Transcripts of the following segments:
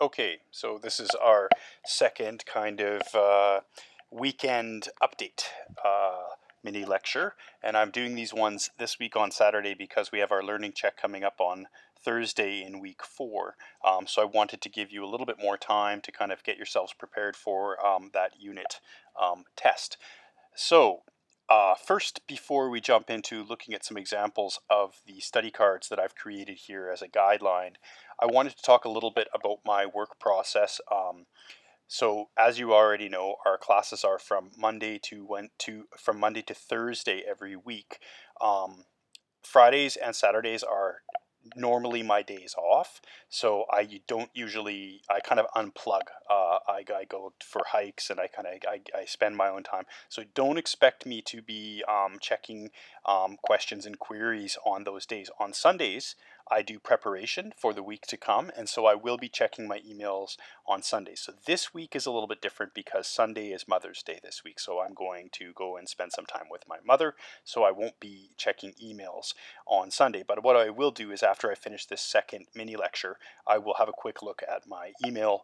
Okay, so this is our second kind of weekend update mini lecture, and I'm doing these ones this week on Saturday because we have our learning check coming up on Thursday in week 4. So I wanted to give you a little bit more time to kind of get yourselves prepared for that unit test. So, first, before we jump into looking at some examples of the study cards that I've created here as a guideline, I wanted to talk a little bit about my work process. So, as you already know, our classes are from Monday to Thursday every week. Um, Fridays and Saturdays are normally my days off, so I don't usually, I kind of unplug. I go for hikes and I spend my own time. So don't expect me to be checking questions and queries on those days. On Sundays, I do preparation for the week to come, and so I will be checking my emails on Sundays. So this week is a little bit different because Sunday is Mother's Day this week, so I'm going to go and spend some time with my mother, so I won't be checking emails on Sunday. But what I will do is after I finish this second mini lecture, I will have a quick look at my email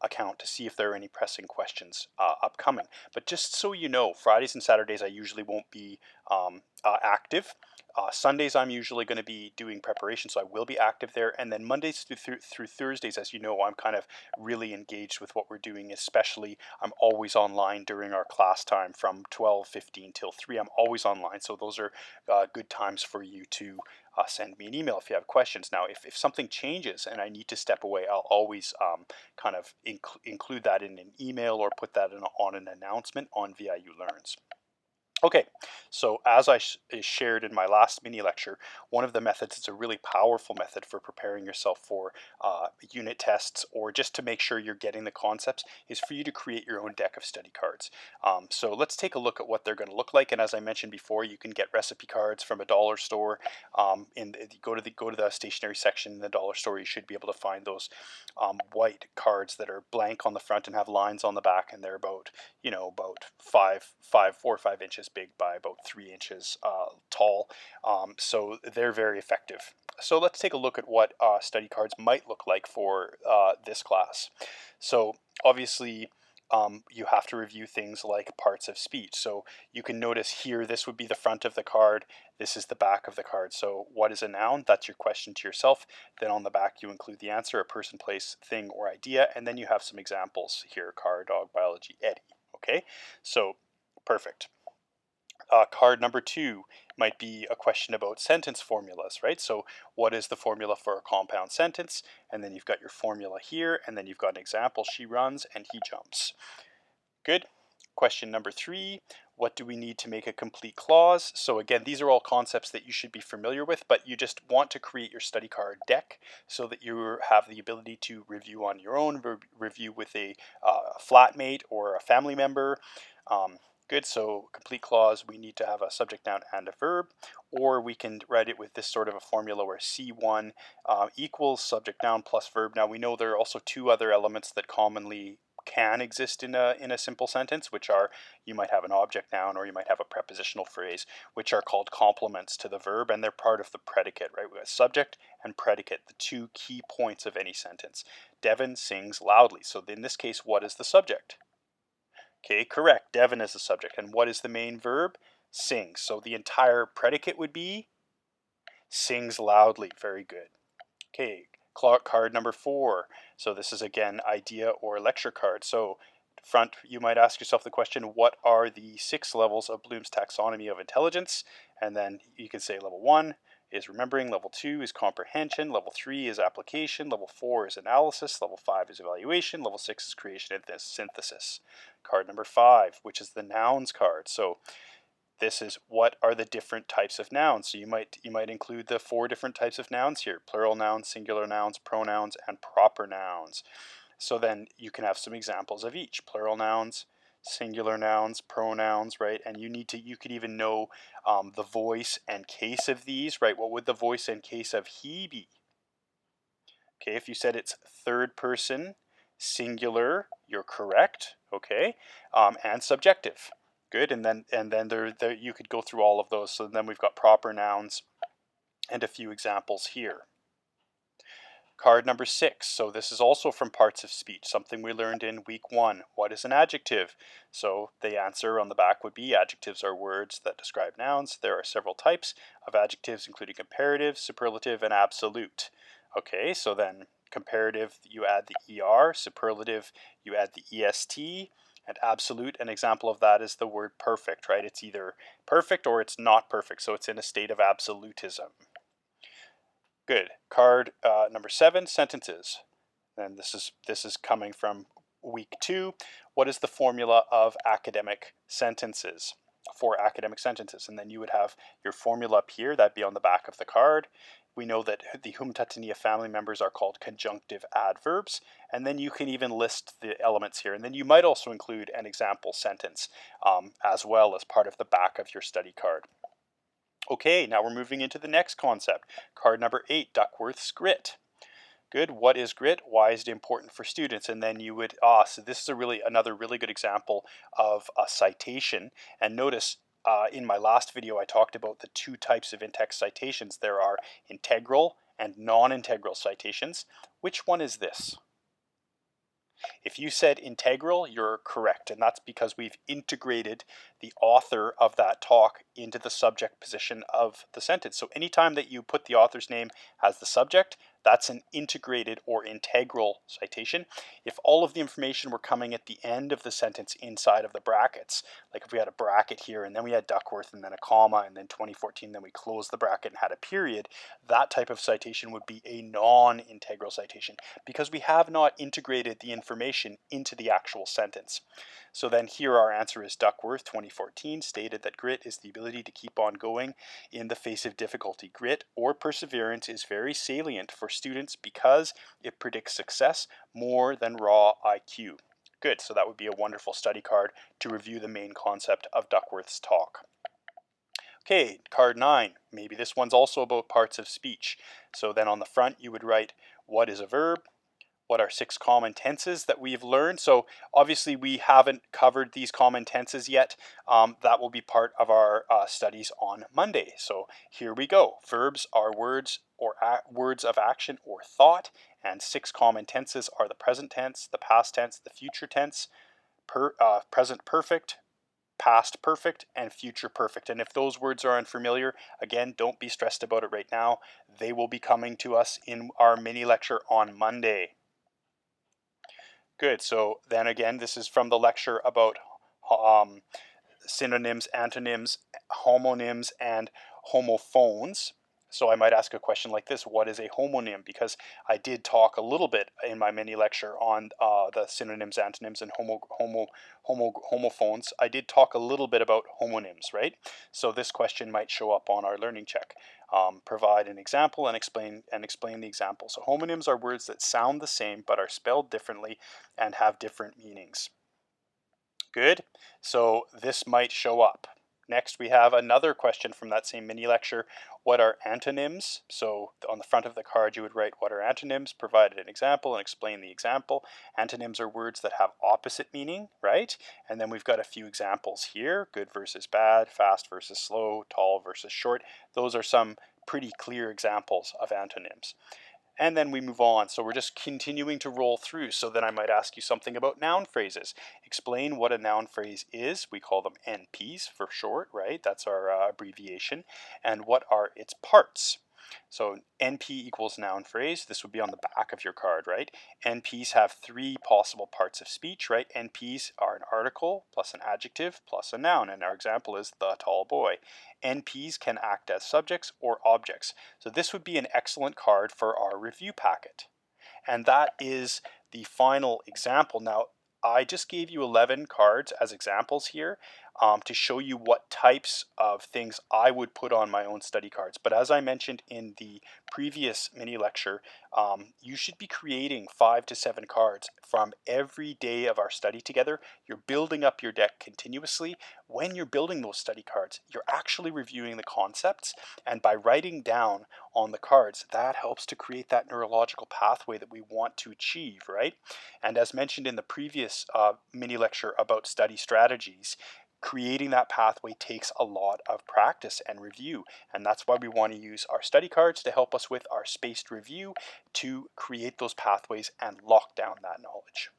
account to see if there are any pressing questions upcoming. But just so you know, Fridays and Saturdays I usually won't be active. Sundays I'm usually going to be doing preparation, so I will be active there. And then Mondays through Thursdays, as you know, I'm kind of really engaged with what we're doing. Especially, I'm always online during our class time from 12:15 till 3. I'm always online, so those are good times for you to send me an email if you have questions. Now, if something changes and I need to step away, I'll always kind of include that in an email or put that on an announcement on VIU Learns. Okay, so as I shared in my last mini lecture, one of the methods, it's a really powerful method for preparing yourself for unit tests or just to make sure you're getting the concepts, is for you to create your own deck of study cards. So let's take a look at what they're going to look like. And as I mentioned before, you can get recipe cards from a dollar store. Go to the stationery section in the dollar store. You should be able to find those white cards that are blank on the front and have lines on the back, and they're about about 4 or 5 inches big by about 3 inches tall. So they're very effective. So let's take a look at what study cards might look like for this class. So obviously, you have to review things like parts of speech. So you can notice here, this would be the front of the card. This is the back of the card. So what is a noun? That's your question to yourself. Then on the back, you include the answer, a person, place, thing, or idea. And then you have some examples here: car, dog, biology, Eddie. Okay, so perfect. Card number 2 might be a question about sentence formulas, right? So what is the formula for a compound sentence? And then you've got your formula here, and then you've got an example: she runs and he jumps. Good. Question number 3, what do we need to make a complete clause? So again, these are all concepts that you should be familiar with, but you just want to create your study card deck so that you have the ability to review on your own, review with a flatmate or a family member. Good, so complete clause, we need to have a subject, noun, and a verb, or we can write it with this sort of a formula where C1 equals subject, noun plus verb. Now we know there are also 2 other elements that commonly can exist in a simple sentence, which are, you might have an object noun or you might have a prepositional phrase, which are called complements to the verb, and they're part of the predicate, right? We have subject and predicate, the 2 key points of any sentence. Devin sings loudly. So in this case, what is the subject? Okay, correct. Devin is the subject. And what is the main verb? Sings. So the entire predicate would be sings loudly. Very good. Okay, card number 4. So this is again idea or lecture card. So front, you might ask yourself the question, what are the 6 levels of Bloom's taxonomy of intelligence? And then you can say level 1 is remembering, level 2 is comprehension, level 3 is application, level 4 is analysis, level 5 is evaluation, level 6 is creation and synthesis. Card number 5, which is the nouns card. So this is, what are the different types of nouns? So you might include the 4 different types of nouns here: plural nouns, singular nouns, pronouns, and proper nouns. So then you can have some examples of each: plural nouns, singular nouns, pronouns, right? And you could even know the voice and case of these, right? What would the voice and case of he be? Okay, if you said it's third person, singular, you're correct. Okay, and subjective. Good, and then there you could go through all of those. So then we've got proper nouns and a few examples here. Card number 6. So this is also from parts of speech, something we learned in week 1. What is an adjective? So the answer on the back would be adjectives are words that describe nouns. There are several types of adjectives, including comparative, superlative, and absolute. Okay, so then comparative, you add the ER, superlative, you add the EST, and absolute, an example of that is the word perfect, right? It's either perfect or it's not perfect, so it's in a state of absolutism. Good. Card number 7, sentences. And this is coming from week 2. What is the formula of academic sentences? For academic sentences. And then you would have your formula up here, that'd be on the back of the card. We know that the Humantatanea family members are called conjunctive adverbs, and then you can even list the elements here. And then you might also include an example sentence as well as part of the back of your study card. Okay, now we're moving into the next concept. Card number 8, Duckworth's grit. Good. What is grit? Why is it important for students? And then you would, so this is another really good example of a citation. And notice in my last video, I talked about the 2 types of in-text citations. There are integral and non-integral citations. Which one is this? If you said integral, you're correct, and that's because we've integrated the author of that talk into the subject position of the sentence. So anytime that you put the author's name as the subject, that's an integrated or integral citation. If all of the information were coming at the end of the sentence inside of the brackets, like if we had a bracket here and then we had Duckworth and then a comma and then 2014, then we closed the bracket and had a period, that type of citation would be a non-integral citation because we have not integrated the information into the actual sentence. So then here our answer is Duckworth 2014 stated that grit is the ability to keep on going in the face of difficulty. Grit or perseverance is very salient for students because it predicts success more than raw IQ. Good, so that would be a wonderful study card to review the main concept of Duckworth's talk. Okay, card 9. Maybe this one's also about parts of speech. So then on the front you would write, what is a verb? What are 6 common tenses that we've learned? So obviously we haven't covered these common tenses yet. That will be part of our studies on Monday. So here we go. Verbs are words or words of action or thought, and 6 common tenses are the present tense, the past tense, the future tense, present perfect, past perfect, and future perfect. And if those words are unfamiliar, again, don't be stressed about it right now. They will be coming to us in our mini lecture on Monday. Good. So then again, this is from the lecture about synonyms, antonyms, homonyms, and homophones. So I might ask a question like this: what is a homonym? Because I did talk a little bit in my mini lecture on the synonyms, antonyms, and homophones. I did talk a little bit about homonyms, right? So this question might show up on our learning check. Provide an example and explain the example. So homonyms are words that sound the same but are spelled differently and have different meanings. Good. So this might show up. Next, we have another question from that same mini lecture. What are antonyms? So on the front of the card, you would write, what are antonyms? Provide an example and explain the example. Antonyms are words that have opposite meaning, right? And then we've got a few examples here. Good versus bad, fast versus slow, tall versus short. Those are some pretty clear examples of antonyms. And then we move on. So we're just continuing to roll through. So then I might ask you something about noun phrases. Explain what a noun phrase is. We call them NPs for short, right? That's our abbreviation. And what are its parts? So NP equals noun phrase. This would be on the back of your card, right? NPs have 3 possible parts of speech, right? NPs are an article plus an adjective plus a noun. And our example is the tall boy. NPs can act as subjects or objects. So this would be an excellent card for our review packet. And that is the final example. Now, I just gave you 11 cards as examples here to show you what types of things I would put on my own study cards. But as I mentioned in the previous mini lecture, you should be creating 5 to 7 cards from every day of our study together. You're building up your deck continuously. When you're building those study cards, you're actually reviewing the concepts, and by writing down on the cards, that helps to create that neurological pathway that we want to achieve, right? And as mentioned in the previous mini lecture about study strategies, creating that pathway takes a lot of practice and review, and that's why we want to use our study cards to help us with our spaced review to create those pathways and lock down that knowledge.